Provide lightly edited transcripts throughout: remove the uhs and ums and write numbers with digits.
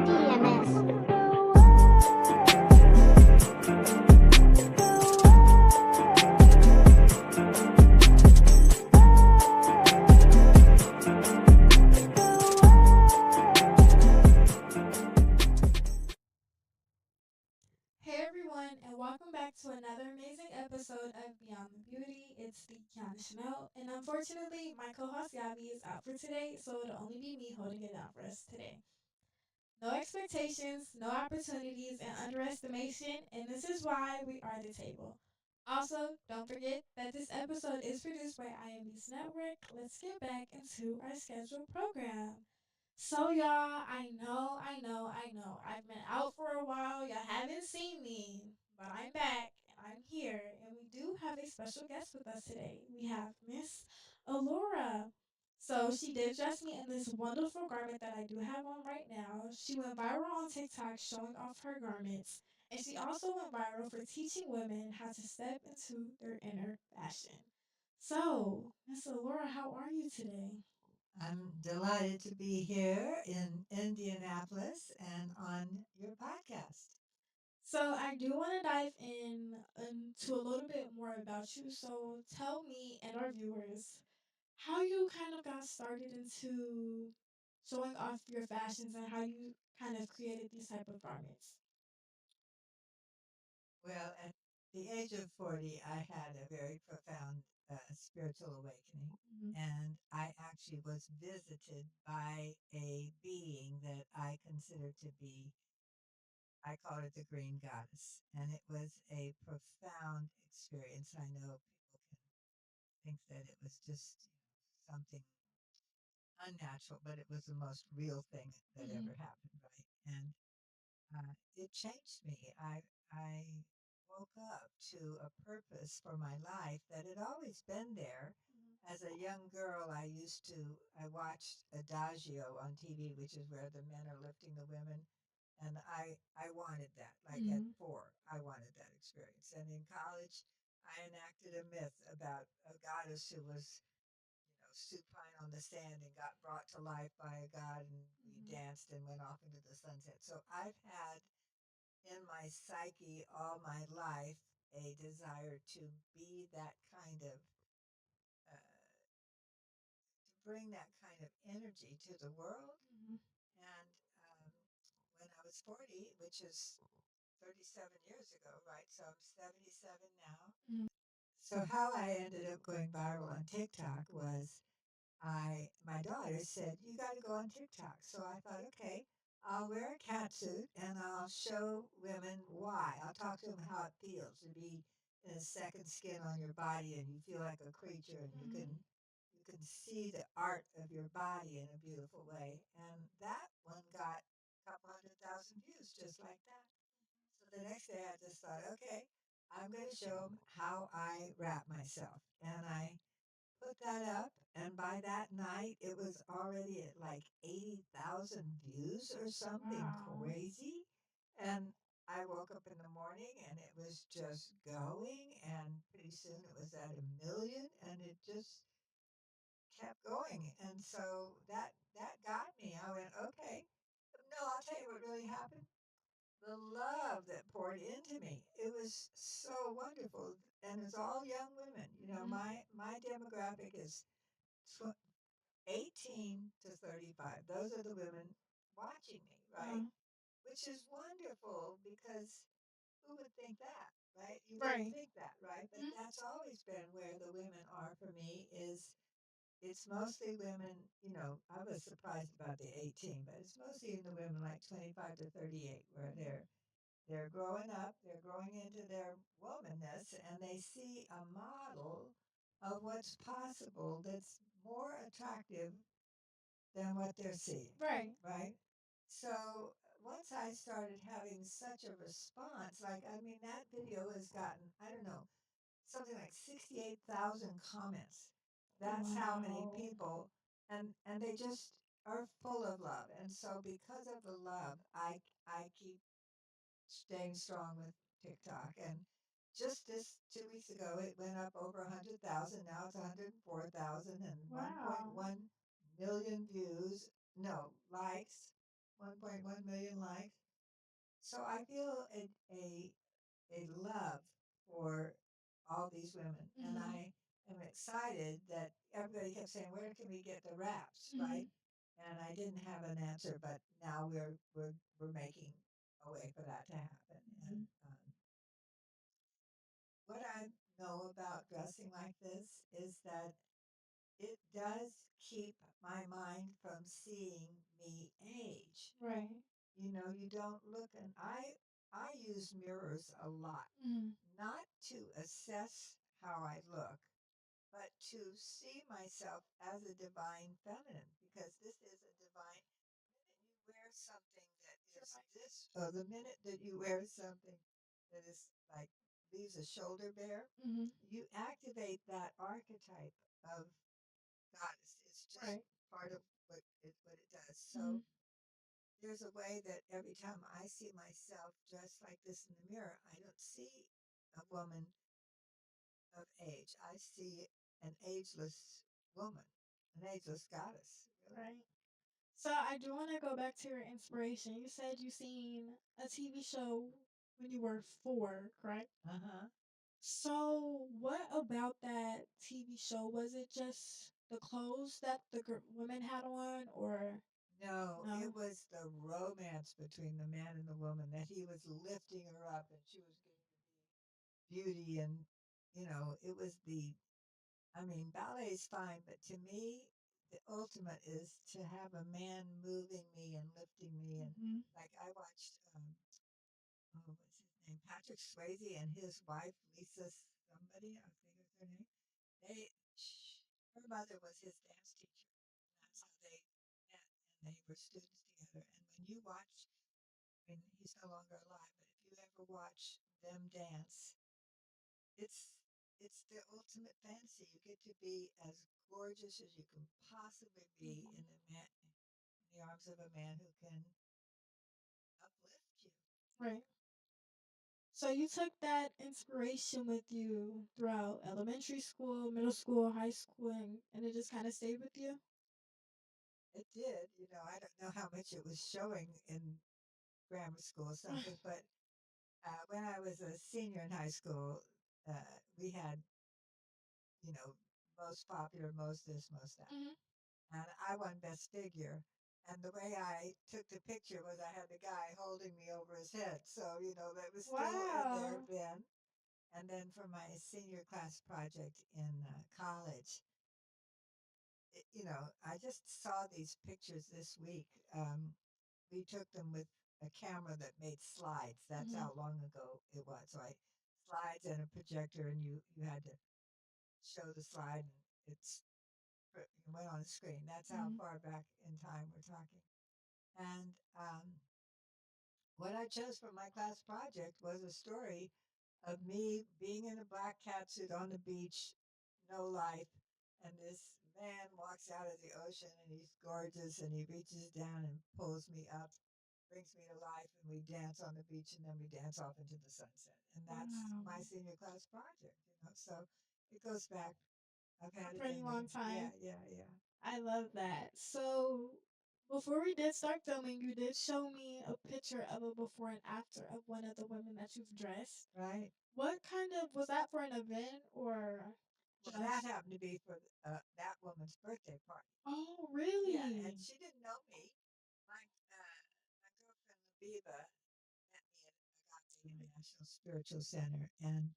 DMS. Hey everyone, and welcome back to another amazing episode of Beyond the Beauty. It's the Kyanah, and unfortunately, my co-host Yavi is out for today, so it'll only be me holding it down for us today. No expectations, no opportunities, and underestimation, and this is why we are the table. Also, don't forget that this episode is produced by iambeastnetwork. Let's get back into our scheduled program. So y'all, I know. I've been out for a while. Y'all haven't seen me, but I'm back and I'm here. And we do have a special guest with us today. We have Miss Allura. So she did dress me in this wonderful garment that I do have on right now. She went viral on TikTok showing off her garments. And she also went viral for teaching women how to step into their inner fashion. So, Miss Allura, how are you today? I'm delighted to be here in Indianapolis and on your podcast. So I do want to dive in into a little bit more about you. So tell me and our viewers how you kind of got started into showing off your fashions and how you kind of created these type of garments. Well, at the age of 40, I had a very profound spiritual awakening. Mhm. And I actually was visited by a being that I consider to be, I call it the green goddess. And it was a profound experience. I know people can think that it was just something unnatural, but it was the most real thing that Mhm. ever happened, right? And it changed me. I woke up to a purpose for my life that had always been there. As a young girl, I watched Adagio on TV, which is where the men are lifting the women, and I wanted that. Like at Mhm. 4, I wanted that experience. And in college, I enacted a myth about a goddess who was supine on the sand and got brought to life by a god, and we Mhm. danced and went off into the sunset. So I've had in my psyche all my life a desire to be that kind of, to bring that kind of energy to the world. Mhm. And when I was 40, which is 37 years ago, right? So I'm 77 now. Mhm. So how I ended up going viral on TikTok was my daughter said, "You got to go on TikTok." So I thought, okay, I'll wear a cat suit and I'll show women why. I'll talk to them how it feels to be in a second skin on your body and you feel like a creature and Mhm. you can see the art of your body in a beautiful way. And that one got a couple 100,000 views just like that. So the next day I just thought, okay, I'm going to show them how I wrap myself. And I put that up, and by that night, it was already at like 80,000 views or something Wow. crazy. And I woke up in the morning and it was just going, and pretty soon it was at 1 million, and it just kept going. And so that got me. I went, okay. No, I'll tell you what really happened. The love that poured into me. It was so wonderful. And it's all young women. Mhm. My demographic is 18 to 35. Those are the women watching me, right? Uh, Which is wonderful because who would think that, right? You wouldn't right. think that, right? But Mhm. that's always been where the women are for me is it's mostly women, I was surprised about the 18, but it's mostly in the women like 25 to 38 where they're growing up, they're growing into their womanness, and they see a model of what's possible that's more attractive than what they're seeing, Right. right? So once I started having such a response, like, I mean, that video has gotten, I don't know, something like 68,000 comments. That's how many Wow. people, and they just are full of love. And so because of the love, I keep staying strong with TikTok. And just this 2 weeks ago, it went up over 100,000. Now it's 104,000 and Wow. 1.1 million views. No, likes. 1.1 million likes. So I feel a love for all these women. And Mhm. I am excited that everybody kept saying, where can we get the wraps, Mhm. right? And I didn't have an answer, but now we're making a way for that to happen. And Mhm. what I know about dressing like this is that it does keep my mind from seeing me age. Right. You don't look, and I use mirrors a lot, Mhm. not to assess how I look, but to see myself as a divine feminine, because this is a divine. The minute you wear something that is this, the minute that you wear something that is like leaves a shoulder bare, Mhm. you activate that archetype of goddess. It's just Right. part of what it does. So Mhm. there's a way that every time I see myself dressed like this in the mirror, I don't see a woman of age. I see an ageless woman, an ageless goddess, really. Right. So I do want to go back to your inspiration. You said you seen a TV show when you were 4, correct? Uh huh. So what about that TV show? Was it just the clothes that the women had on, or No, it no? was the romance between the man and the woman that he was lifting her up and she was getting to be beauty. And, it was I mean, ballet is fine, but to me, the ultimate is to have a man moving me and lifting me. And Mhm. like I watched, what's his name? Patrick Swayze and his wife, Lisa somebody, I think is her name. They, her mother was his dance teacher. And that's how they met. And they were students together. And when you watch, I mean, he's no longer alive, but if you ever watch them dance, it's it's the ultimate fantasy. You get to be as gorgeous as you can possibly be Mhm. in in the arms of a man who can uplift you. Right. So you took that inspiration with you throughout elementary school, middle school, high school, and it just kind of stayed with you? It did. I don't know how much it was showing in grammar school or something, but when I was a senior in high school, we had, you know, most popular, most this, most that. Mhm. And I won best figure. And the way I took the picture was I had the guy holding me over his head. So, that was still in there Wow. then. And then for my senior class project in college, I just saw these pictures this week. We took them with a camera that made slides. That's Mhm. how long ago it was. So I slides and a projector, and you had to show the slide, and it went on the screen. That's how Mhm. far back in time we're talking. And what I chose for my class project was a story of me being in a black catsuit on the beach, no life, and this man walks out of the ocean and he's gorgeous and he reaches down and pulls me up, brings me to life, and we dance on the beach and then we dance off into the sunset. And that's Wow. my senior class project. So it goes back. I've A had it pretty in me. long Yeah, time. yeah, yeah. I love that. So before we did start filming, you did show me a picture of a before and after of one of the women that you've dressed. Right. What kind of was that for an event or Well, that just? happened to be for that woman's birthday party. Oh, Yeah, and really? she didn't know me. My girlfriend Labiba met me at Agape International Spiritual Center, and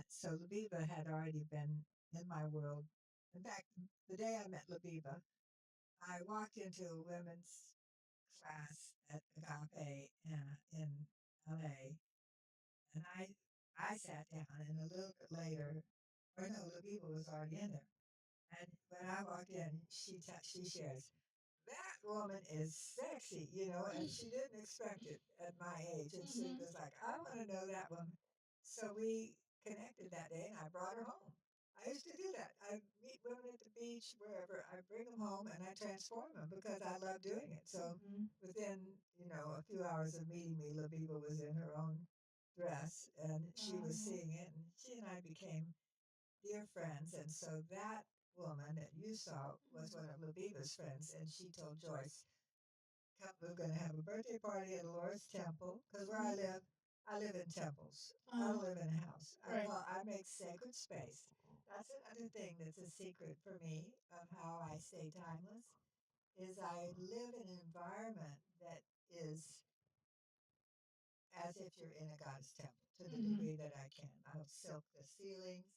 so Labiba had already been in my world. In fact, the day I met Labiba, I walked into a women's class at Agape in LA, and I sat down, and a little bit later, or no, Labiba was already in there. And when I walked in, she shares, that woman is sexy, and she didn't expect it at my age. And she Mhm. was like, I want to know that woman. So we connected that day and I brought her home. I used to do that. I meet women at the beach, wherever. I bring them home and I transform them because I love doing it. So Mhm. within, a few hours of meeting me, Labiba was in her own dress and she was Wow. seeing it. And she and I became dear friends. And so that woman that you saw was one of Labiba's friends. And she told Joyce, we're going to have a birthday party at the Lord's Temple because where I live in temples. I Uh, don't live in a house. right. I make sacred space. That's another thing that's a secret for me of how I stay timeless is I live in an environment that is as if you're in a goddess temple to the degree that I can. I'll silk the ceilings,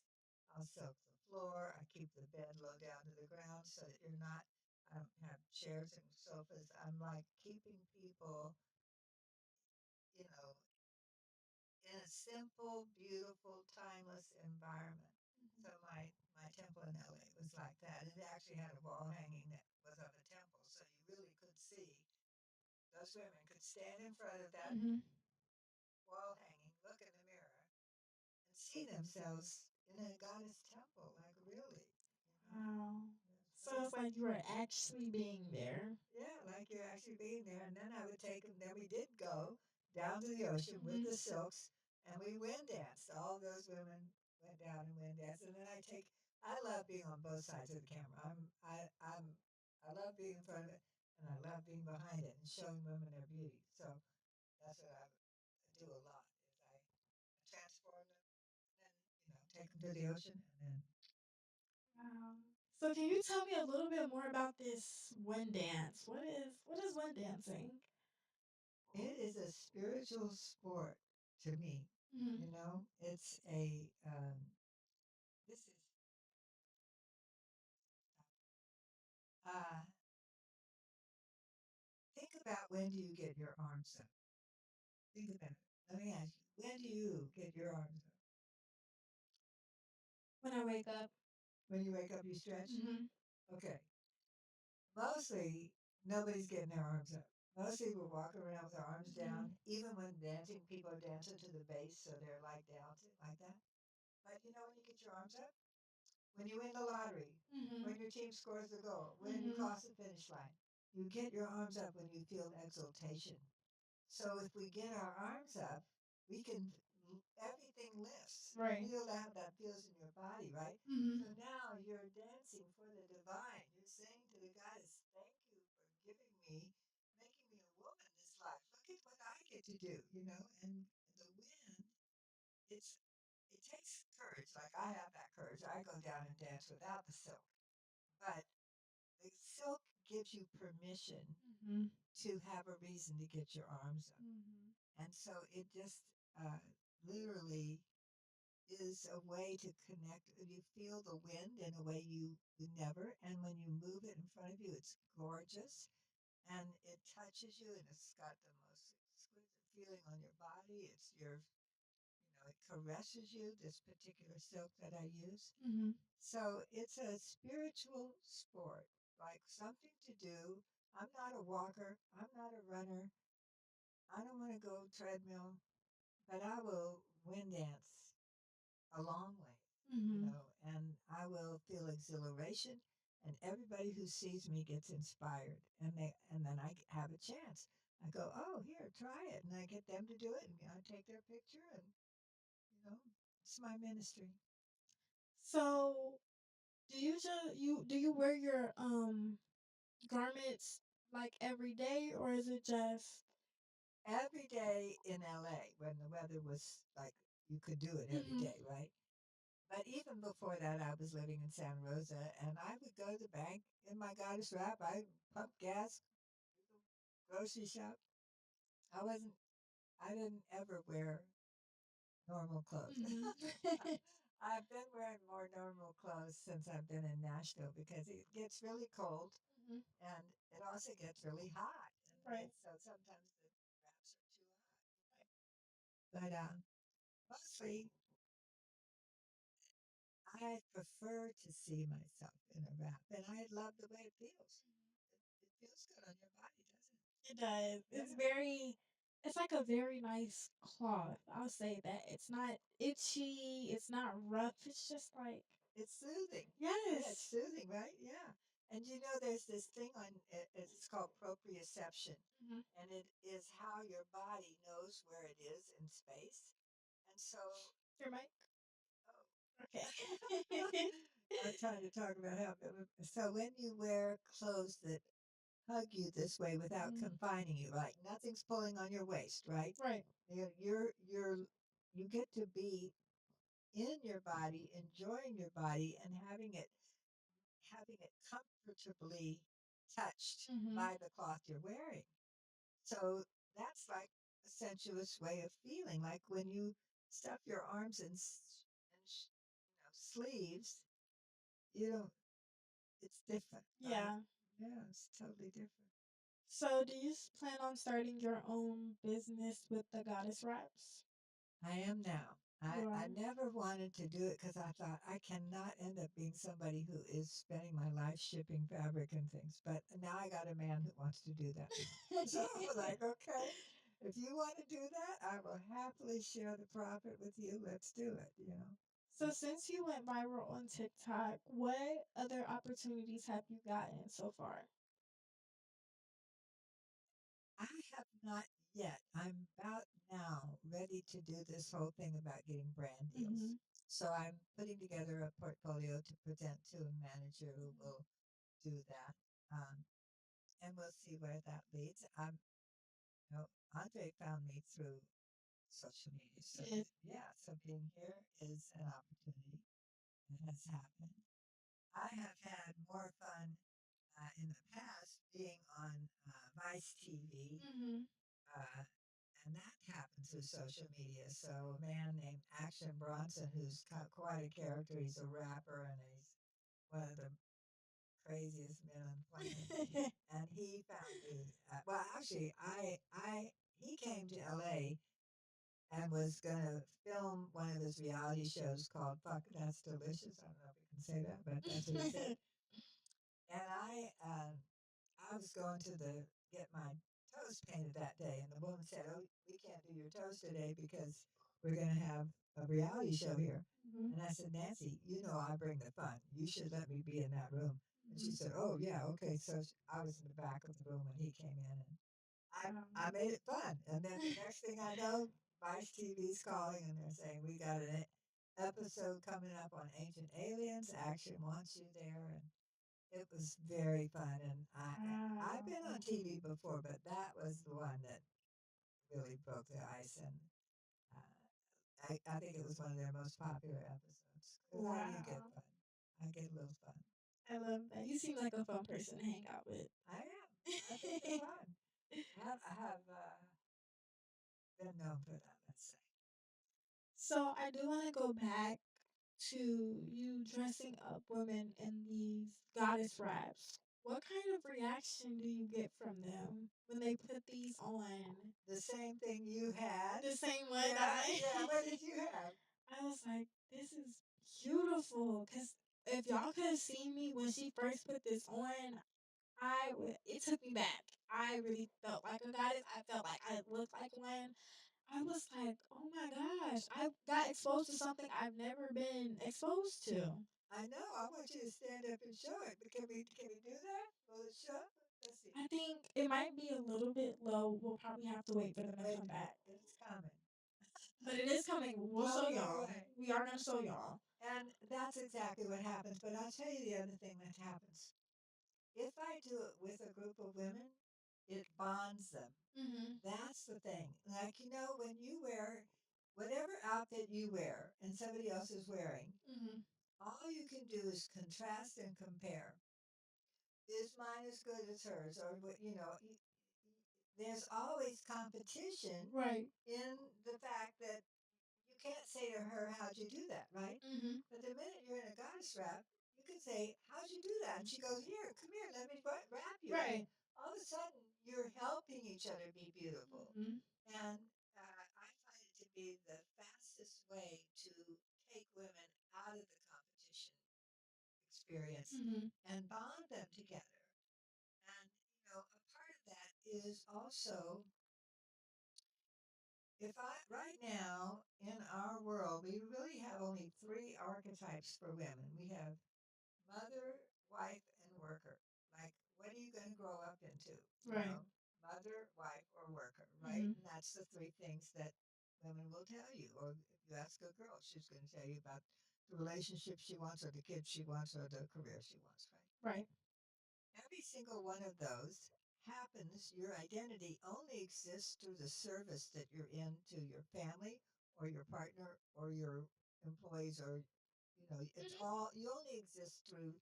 I'll silk the floor, I keep the bed low down to the ground so that you're not, I don't have chairs and sofas. I'm like keeping people, you know, in a simple, beautiful, timeless environment. So my temple in LA was like that. It actually had a wall hanging that was of a temple, so you really could see those women could stand in front of that wall hanging, look in the mirror, and see themselves in a goddess temple, like really, you know. Wow. So So it's like you were actually being there. yeah, like you're actually being there. And then I would take them. Then we did go down to the ocean with the silks, and we wind danced. All those women went down and wind danced. And then I take. I love being on both sides of the camera. I love being in front of it, and I love being behind it and showing women their beauty. So that's what I do a lot. Is I transform them and take them to the ocean, and then Wow. So can you tell me a little bit more about this one dance? What is one dancing? it is a spiritual sport to me. Mhm. It's a this is uh, think about when do you get your arms up? Think about it. Let me ask you, when do you get your arms up? When I wake up. When you wake up, you stretch. Mhm. Okay. Mostly, nobody's getting their arms up. Most people walk around with their arms down, even when dancing. People are dancing to the bass, so they're like down like that. But when you get your arms up, when you win the lottery, when Mhm. your team scores the goal, when you cross the finish line, you get your arms up when you feel exultation. So if we get our arms up, we can everything lifts. Right. You feel that feels in your body, right? So Mhm. now you're dancing for the divine. You're saying to the goddess, "Thank you for giving me, making me a woman this life. Look at what I get to do." And the wind, it's it takes courage. Like I have that courage. I go down and dance without the silk, but the silk gives you permission Mhm. to have a reason to get your arms up. Mhm. And so it just literally is a way to connect. You feel the wind in a way you would never. And when you move it in front of you, it's gorgeous and it touches you and it's got the most exquisite feeling on your body. It caresses you, this particular silk that I use. Mhm. So it's a spiritual sport, like something to do. I'm not a walker, I'm not a runner. I don't want to go treadmill, but I will wind dance a long way, Mhm. and I will feel exhilaration, and everybody who sees me gets inspired, and then have a chance. I go, oh, here, try it, and I get them to do it, and I take their picture, and you know, it's my ministry. So do you wear your garments like every day, or is it just? Every day in LA, when the weather was like you could do it every Mhm. day, right? But even before that, I was living in Santa Rosa, and I would go to the bank in my goddess wrap. I pump gas, grocery shop. I wasn't. I didn't ever wear normal clothes. Mhm. I've been wearing more normal clothes since I've been in Nashville because it gets really cold Mhm. and it also gets really hot. And Right. so sometimes the wraps are too hot. But mostly, I prefer to see myself in a wrap, and I love the way it feels. It feels good on your body, doesn't it? It does. It's like a very nice cloth. I'll say that. It's not itchy, it's not rough. It's just like It's soothing. Yeah, it's yes. soothing, right? Yeah. And there's this thing on it, it's called proprioception, Mhm. and it is how your body knows where it is in space. And so, Your mic? oh, Okay. I'm trying to talk about how. So when you wear clothes that hug you this way without confining you. Like nothing's pulling on your waist, right? Right. You get to be in your body, enjoying your body, and having it comfortably touched Mm-hmm. by the cloth you're wearing. So that's like a sensuous way of feeling. Like when you stuff your arms in sleeves, you don't. It's different, right? Yeah. Yeah, it's totally different. So, do you plan on starting your own business with the goddess wraps? I am now. You I are. never wanted to do it because I thought I cannot end up being somebody who is spending my life shipping fabric and things. But now I got a man who wants to do that now. So I'm like, okay, if you want to do that, I will happily share the profit with you. Let's do it. So, since you went viral on TikTok, what other opportunities have you gotten so far? I have not yet. I'm about now ready to do this whole thing about getting brand deals. Mm-hmm. So I'm putting together a portfolio to present to a manager who will do that. Um, and we'll see where that leads. Andre found me through social media. So Yes. yeah, so being here is an opportunity that has happened. I have had more fun in the past being on Vice TV. Mm-hmm. Uh, and that happened through social media. So a man named Action Bronson, who's quite a character, he's a rapper and he's one of the craziest men on the planet. And he found me. Well, actually, I he came to L.A. and was going to film one of his reality shows called "Fuck That's Delicious." I don't know if you can say that, but that's what he said. And I was going to the get my toes painted that day, and the woman said, "Oh, we can't do your toes today because we're going to have a reality show here." Mm-hmm. And I said, "Nancy, you know I bring the fun. You should let me be in that room." And she said, "Oh yeah, okay." So I was in the back of the room when he came in, and I made it fun. And then the next thing I know, Vice TV's calling and they're saying, "We got an episode coming up on ancient aliens. Action wants you there." And it was very fun. And I've been on TV before, but that was the one that really broke the ice. And I think it was one of their most popular episodes. Because I do get Wow. fun. I get a little fun. I love that. You seem like a fun person to hang out with. I am. I think they're fun. I have been known for that, let's say. So I do want to go back to you dressing up women in these goddess wraps. What kind of reaction do you get from them when they put these on? The same thing you had. The same one Yeah, I yeah. What did you have? I was like, this is beautiful. Cause if y'all could have seen me when she first put this on, it took me back. I really felt like a goddess. I felt like I looked like one. I was like, oh my gosh, I got exposed to something I've never been exposed to. I know. I want you to stand up and show it. But can we do that? Will it show? Let's see. I think it might be a little bit low. We'll probably have to wait for them to Wait come a minute. back. It's coming. But it is coming. We'll Blow show me y'all. away. We are going to show y'all. And that's exactly what happens. But I'll tell you the other thing that happens. If I do it with a group of women, it bonds them. Mm-hmm. That's the thing. Like, when you wear whatever outfit you wear and somebody else is wearing, Mm-hmm. all you can do is contrast and compare. Is mine as good as hers? Or, there's always competition Right. in the fact that you can't say to her, "How'd you do that?" Right? Mm-hmm. But the minute you're in a goddess wrap, you can say, "How'd you do that?" And she goes, "Here, come here, let me wrap you." And Right. all of a sudden, you're helping each other be beautiful. Mm-hmm. And I find it to be the fastest way to take women out of the competition experience Mm-hmm. and bond them together. And, a part of that is also if I, right now in our world, we really have only three archetypes for women. We have mother, wife, and worker. Like, what are you going to grow up into? Right. Mother, wife, or worker, right? Mm-hmm. And that's the three things that women will tell you. Or if you ask a girl, she's going to tell you about the relationship she wants, or the kids she wants, or the career she wants, right? Right. Every single one of those happens. Your identity only exists through the service that you're in to your family or your partner or your employees, or it's Mhm. all you only exist through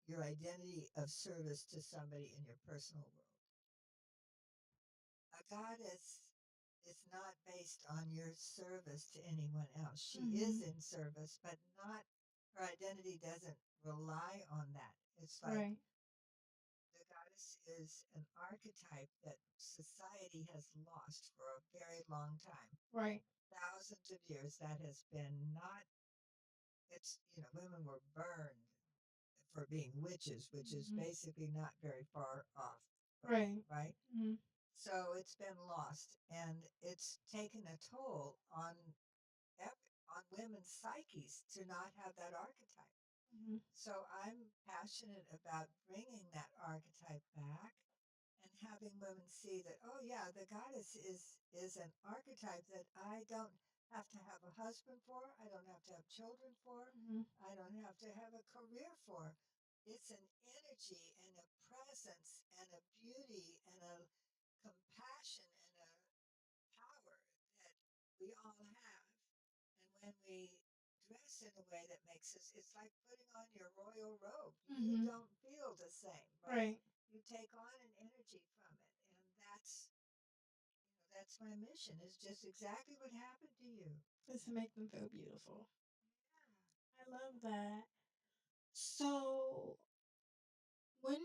your identity of service to somebody in your personal world. A goddess is not based on your service to anyone else. She is Mhm. in service, but not her identity doesn't rely on that. It's like Right. the goddess is an archetype that society has lost for a very long time. Right. Thousands of years that has been not, it's, women were burned for being witches, which is Mhm. basically not very far off from it, Right. right? Mhm. So it's been lost and it's taken a toll on women's psyches to not have that archetype. Mhm. So I'm passionate about bringing that archetype back and having women see that, oh yeah, the goddess is an archetype that I don't have to have a husband for, I don't have to have children for, Mhm. I don't have to have a career for. It's an energy and a presence and a beauty and a compassion and a power that we all have. And when we dress in a way that makes us, it's like putting on your royal robe. You Mhm. don't feel the same, right? Right. You take on an energy from it. And that's my mission, is just exactly what happened to you. Just to make them feel beautiful. Yeah. I love that. So, when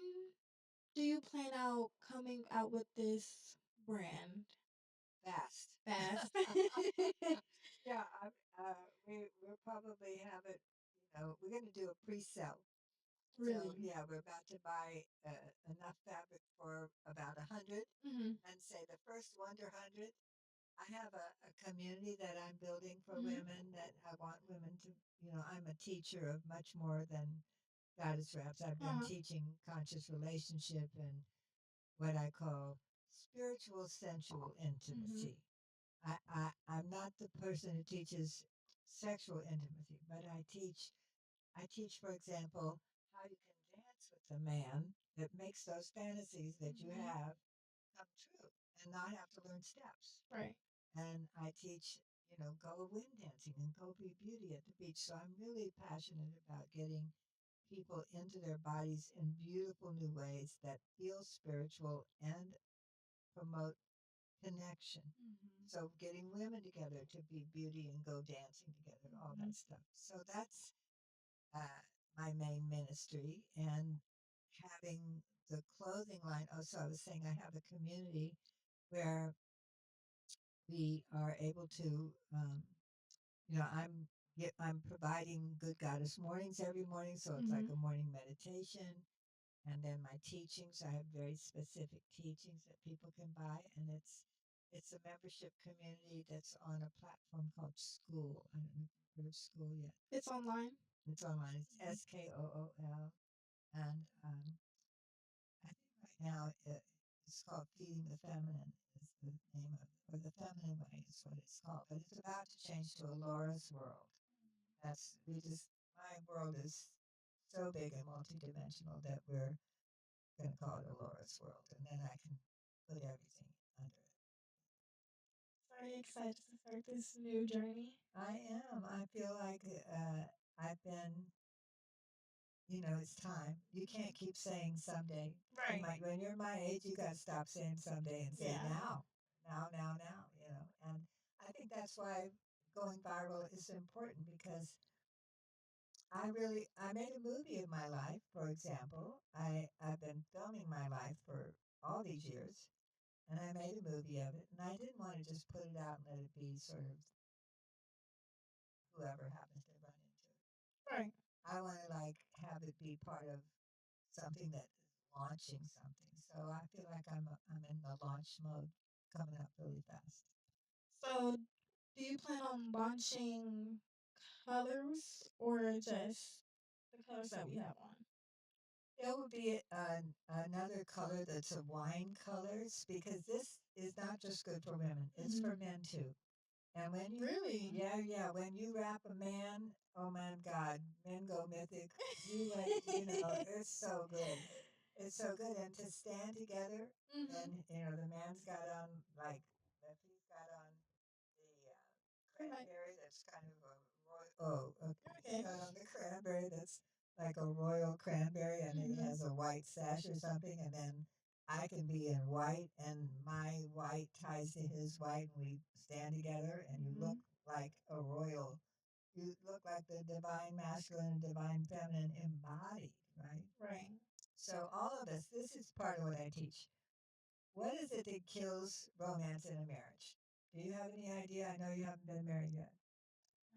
do you plan out coming out with this brand? Fast. Fast. Yeah, we'll probably have it, we're going to do a pre-sale. So Really? yeah, we're about to buy enough fabric for about 100, Mhm. and say the first 100. I have a community that I'm building for Mhm. women, that I want women to, I'm a teacher of much more than goddess reps. I've been Uh-huh. teaching conscious relationship and what I call spiritual sensual Mhm. intimacy. I'm not the person who teaches sexual intimacy, but I teach, for example, how you can dance with a man that makes those fantasies that you Mhm. have come true and not have to learn steps. Right. And I teach, go wind dancing and go be beauty at the beach. So I'm really passionate about getting people into their bodies in beautiful new ways that feel spiritual and promote connection. Mhm. So getting women together to be beauty and go dancing together, all Mhm. that stuff. So that's uh, my main ministry, and having the clothing line. Oh, so I was saying I have a community where we are able to, I'm providing good goddess mornings every morning, so it's like Mhm. a morning meditation, and then my teachings. I have very specific teachings that people can buy, and it's a membership community that's on a platform called School. I don't know if you've heard of School yet. It's online. It's online. It's Mhm. SKOOL. And I think right now it's called Feeding the Feminine is the name of it, or the Feminine Way is what it's called. But it's about to change to a Laura's world. My world is so big and multidimensional that we're going to call it a Laura's world. And then I can put everything under it. Very excited to start this new journey. I am. I feel like I've been, it's time. You can't keep saying someday. Right. When you're my age, you got to stop saying someday and say Yeah. now, now, now, now, And I think that's why going viral is important, because I made a movie of my life, for example. I've been filming my life for all these years, and I made a movie of it. And I didn't want to just put it out and let it be sort of whoever happens to run into it. Right. I want to like have it be part of something that is launching something. So I feel like I'm in the launch mode, coming up really fast. So, do you plan on launching colors or just the colors that we have on? There will be another color that's a wine colors, because this is not just good for women; it's for Mhm. men too. And when you, Really? yeah, yeah, when you wrap a man, oh my God, men go mythic. You went, it's so good. It's so good. And to stand together, Mhm. and the man's got on like he's got on the cranberry that's kind of a royal. Oh, okay. He's Okay. got on the cranberry that's like a royal cranberry, and it Mhm. has a white sash or something, and then I can be in white, and my white ties to his white, and we stand together, and you look Mhm. like a royal. You look like the divine masculine and divine feminine embodied, right? Right. So all of this is part of what I teach. What is it that kills romance in a marriage? Do you have any idea? I know you haven't been married yet.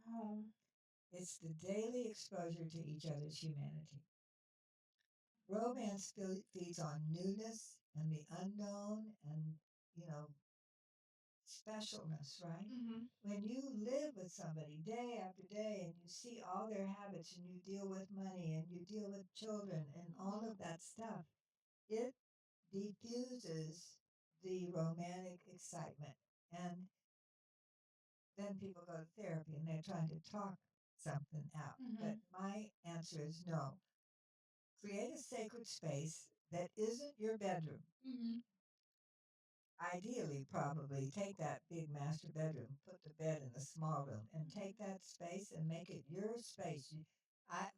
Oh. It's the daily exposure to each other's humanity. Romance feeds on newness and the unknown and, you know, specialness, right? Mhm. When you live with somebody day after day and you see all their habits and you deal with money and you deal with children and all of that stuff, it diffuses the romantic excitement. And then people go to therapy and they're trying to talk something out. But Mhm. my answer is no. Create a sacred space that isn't your bedroom. Mhm. Ideally, probably take that big master bedroom, put the bed in the small room, and take that space and make it your space.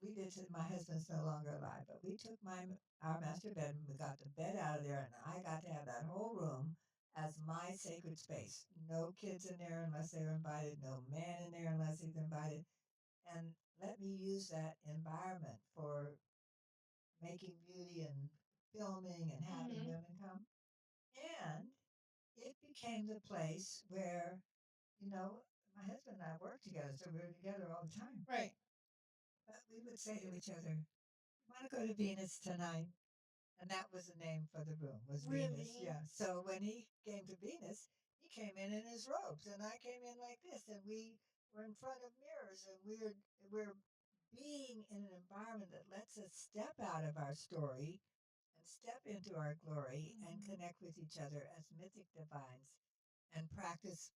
We did. My husband's no longer alive, but we took our master bedroom. We got the bed out of there, and I got to have that whole room as my sacred space. No kids in there unless they're invited. No man in there unless he's invited. And let me use that environment for making beauty and filming and having Mhm. women come. And it became the place where, you know, my husband and I worked together, so we were together all the time. Right. But we would say to each other, "Want to go to Venus tonight?" And that was the name for the room, was Venus. Really? Yeah. So when he came to Venus, he came in his robes, and I came in like this, and we were in front of mirrors, and we're being in an environment that lets us step out of our story and step into our glory and Mhm. connect with each other as mythic divines and practice,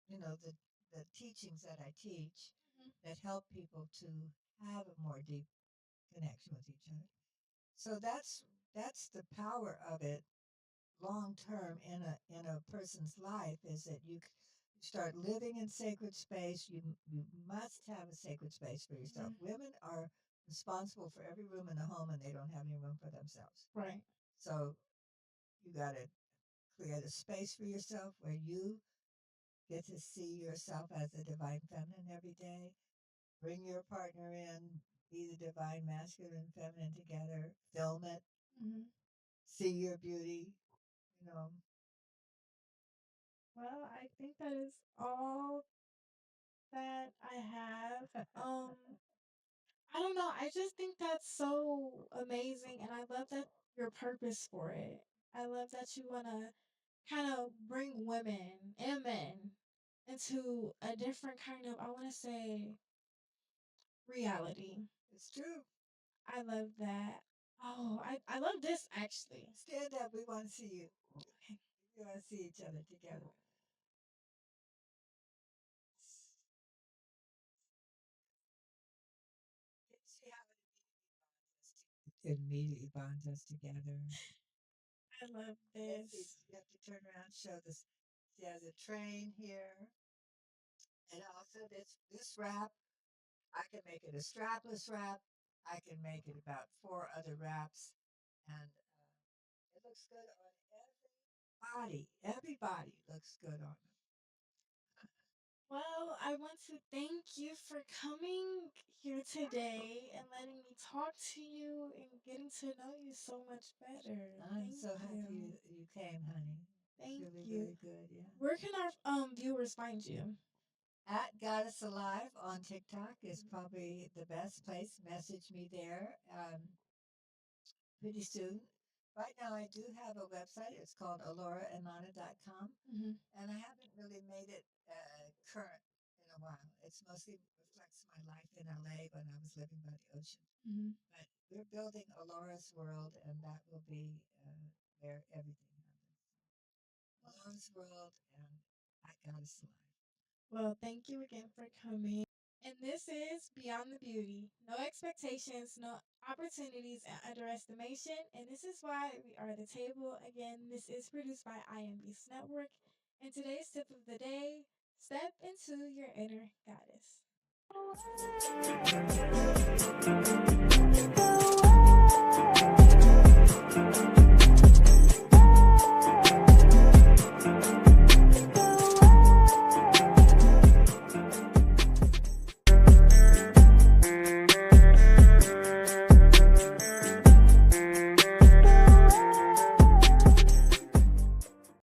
the teachings that I teach Mhm. that help people to have a more deep connection with each other. So that's the power of it long term in a person's life, is that you start living in sacred space. You must have a sacred space for yourself. Mhm. Women are responsible for every room in the home, and they don't have any room for themselves. Right. So you got to create a space for yourself where you get to see yourself as the divine feminine every day. Bring your partner in, be the divine masculine and feminine together, film it, Mhm. see your beauty, you know. Well, I think that is all that I have. I don't know. I just think that's so amazing, and I love that your purpose for it. I love that you want to kind of bring women and men into a different kind of, I want to say, reality. It's true. I love that. Oh, I love this actually. Stand up. We want to see you. Okay. We want to see each other together. See how it immediately bonds us together. I love Let's see. this. You have to turn around, show this. She has a train here, and also this wrap. I can make it a strapless wrap. I can make it about 4 other wraps, and it looks good on everybody. Everybody looks good on them. Well, I want to thank you for coming here today and letting me talk to you and getting to know you so much better. I'm Thank so happy you. you came, honey. It's Thank really, you. really good. Yeah. Where can our viewers find you? At Goddess Alive on TikTok is probably the best place. Message me there pretty soon. Right now, I do have a website. It's called aloraimana.com, Mm-hmm. and I haven't really made it current in a while. It's mostly reflects my life in LA when I was living by the ocean. Mm-hmm. But we're building Alora's World, and that will be where everything happens. Alora's World and at Goddess Alive. Well, thank you again for coming. And this is Beyond the Beauty. No expectations, no opportunities, and underestimation. And this is why we are at the table. Again, this is produced by iambeastnetwork. Network. And today's tip of the day: step into your inner goddess.